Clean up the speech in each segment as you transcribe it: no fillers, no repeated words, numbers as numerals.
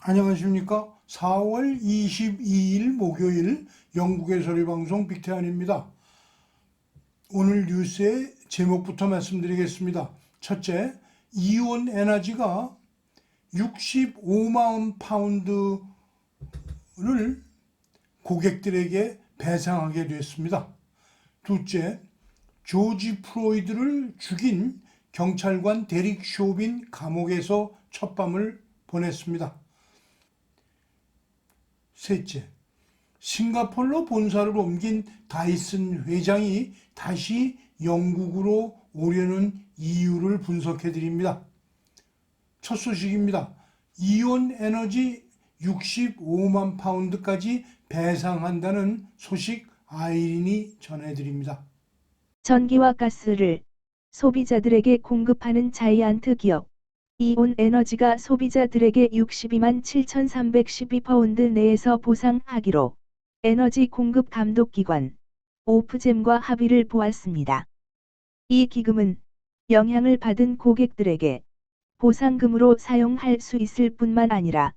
안녕하십니까. 4월 22일 목요일 영국의 소리방송 빅태환입니다. 오늘 뉴스의 제목부터 말씀드리겠습니다. 첫째, 이온 에너지가 65만 파운드를 고객들에게 배상하게 됐습니다. 둘째, 조지 플로이드를 죽인 경찰관 데릭 쇼빈 감옥에서 첫밤을 보냈습니다. 셋째, 싱가포르로 본사를 옮긴 다이슨 회장이 다시 영국으로 오려는 이유를 분석해 드립니다. 첫 소식입니다. 이온 에너지 65만 파운드까지 배상한다는 소식 아이린이 전해드립니다. 전기와 가스를 소비자들에게 공급하는 자이언트 기업 이온 에너지가 소비자들에게 62만 7,312파운드 내에서 보상하기로 에너지 공급 감독기관 오프잼과 합의를 보았습니다. 이 기금은 영향을 받은 고객들에게 보상금으로 사용할 수 있을 뿐만 아니라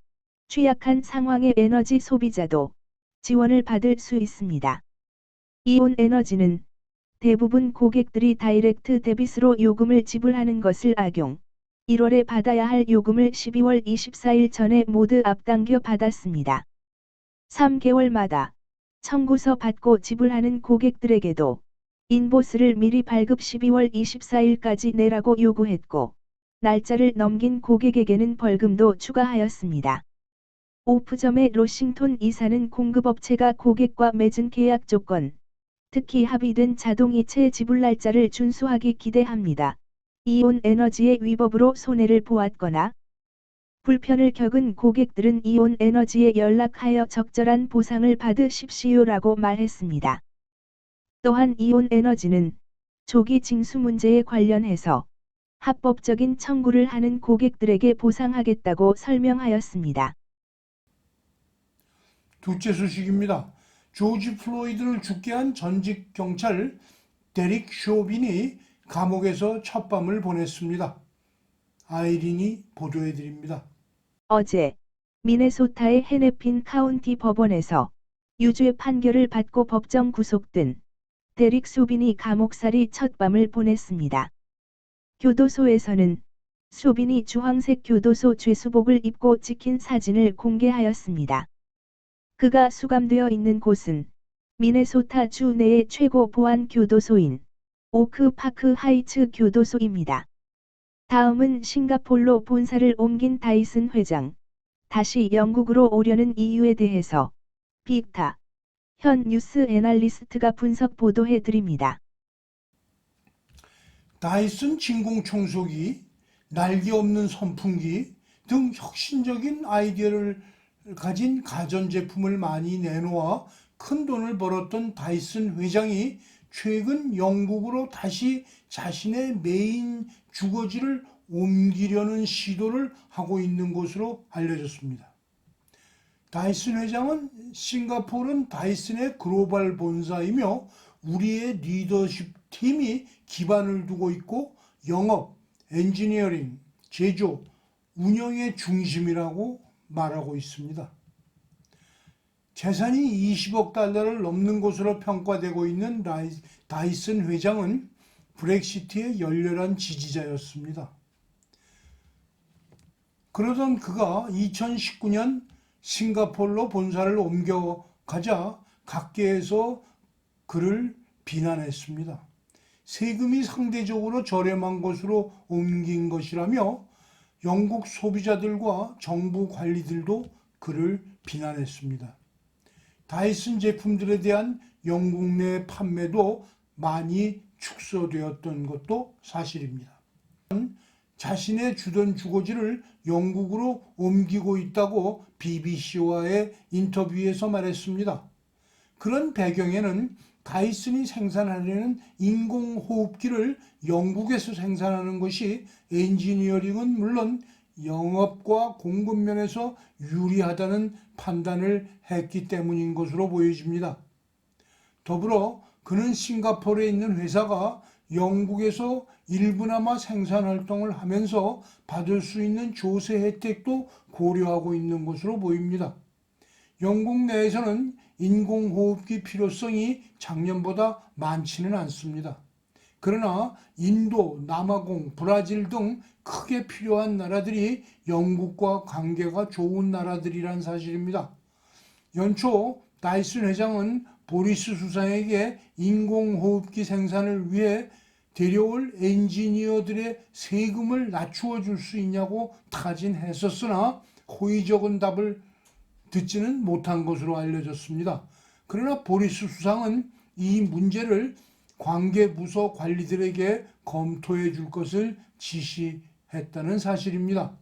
취약한 상황의 에너지 소비자도 지원을 받을 수 있습니다. 이온 에너지는 대부분 고객들이 다이렉트 데빗으로 요금을 지불하는 것을 악용, 1월에 받아야 할 요금을 12월 24일 전에 모두 앞당겨 받았습니다. 3개월마다 청구서 받고 지불하는 고객들에게도 인보스를 미리 발급 12월 24일까지 내라고 요구했고, 날짜를 넘긴 고객에게는 벌금도 추가하였습니다. 오프점의 로싱톤 이사는 공급업체가 고객과 맺은 계약 조건, 특히 합의된 자동이체 지불 날짜를 준수하기 기대합니다. 이온 에너지의 위법으로 손해를 보았거나 불편을 겪은 고객들은 이온 에너지에 연락하여 적절한 보상을 받으십시오라고 말했습니다. 또한 이온 에너지는 조기 징수 문제에 관련해서 합법적인 청구를 하는 고객들에게 보상하겠다고 설명하였습니다. 둘째 소식입니다. 조지 플로이드를 죽게 한 전직 경찰 데릭 쇼빈이 감옥에서 첫밤을 보냈습니다. 아이린이 보도해 드립니다. 어제 미네소타의 헤네핀 카운티 법원에서 유죄 판결을 받고 법정 구속된 데릭 쇼빈이 감옥살이 첫밤을 보냈습니다. 교도소에서는 쇼빈이 주황색 교도소 죄수복을 입고 찍힌 사진을 공개하였습니다. 그가 수감되어 있는 곳은 미네소타 주 내의 최고 보안 교도소인 오크파크 하이츠 교도소입니다. 다음은 싱가폴로 본사를 옮긴 다이슨 회장, 다시 영국으로 오려는 이유에 대해서 빅타, 현 뉴스 애널리스트가 분석 보도해 드립니다. 다이슨 진공청소기, 날개 없는 선풍기 등 혁신적인 아이디어를 가진 가전제품을 많이 내놓아 큰 돈을 벌었던 다이슨 회장이 최근 영국으로 다시 자신의 메인 주거지를 옮기려는 시도를 하고 있는 것으로 알려졌습니다. 다이슨 회장은 싱가포르는 다이슨의 글로벌 본사이며 우리의 리더십 팀이 기반을 두고 있고 영업, 엔지니어링, 제조, 운영의 중심이라고 말하고 있습니다. 재산이 20억 달러를 넘는 것으로 평가되고 있는 다이슨 회장은 브렉시트의 열렬한 지지자였습니다. 그러던 그가 2019년 싱가포르로 본사를 옮겨가자 각계에서 그를 비난했습니다. 세금이 상대적으로 저렴한 곳으로 옮긴 것이라며 영국 소비자들과 정부 관리들도 그를 비난했습니다. 다이슨 제품들에 대한 영국 내 판매도 많이 축소되었던 것도 사실입니다. 자신의 주던 주거지를 영국으로 옮기고 있다고 BBC와의 인터뷰에서 말했습니다. 그런 배경에는 다이슨이 생산하려는 인공호흡기를 영국에서 생산하는 것이 엔지니어링은 물론 영업과 공급 면에서 유리하다는 판단을 했기 때문인 것으로 보여집니다. 더불어 그는 싱가포르에 있는 회사가 영국에서 일부나마 생산 활동을 하면서 받을 수 있는 조세 혜택도 고려하고 있는 것으로 보입니다. 영국 내에서는 인공호흡기 필요성이 작년보다 많지는 않습니다. 그러나 인도, 남아공, 브라질 등 크게 필요한 나라들이 영국과 관계가 좋은 나라들이란 사실입니다. 연초 다이슨 회장은 보리스 수상에게 인공호흡기 생산을 위해 데려올 엔지니어들의 세금을 낮추어 줄 수 있냐고 타진했었으나 호의적인 답을 듣지는 못한 것으로 알려졌습니다. 그러나 보리스 수상은 이 문제를 관계부서 관리들에게 검토해 줄 것을 지시했다는 사실입니다.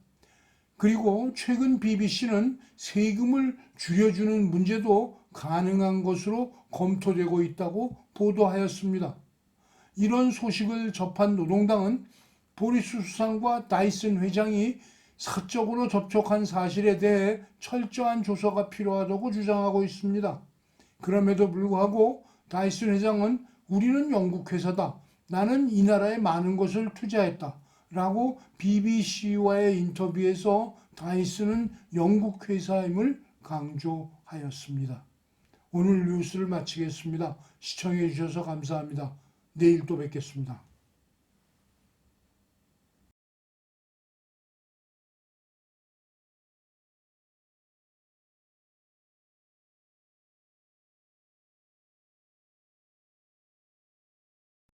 그리고 최근 BBC는 세금을 줄여주는 문제도 가능한 것으로 검토되고 있다고 보도하였습니다. 이런 소식을 접한 노동당은 보리스 수상과 다이슨 회장이 사적으로 접촉한 사실에 대해 철저한 조사가 필요하다고 주장하고 있습니다. 그럼에도 불구하고 다이슨 회장은 우리는 영국 회사다. 나는 이 나라에 많은 것을 투자했다. 라고 BBC와의 인터뷰에서 다이슨은 영국 회사임을 강조하였습니다. 오늘 뉴스를 마치겠습니다. 시청해 주셔서 감사합니다. 내일 또 뵙겠습니다.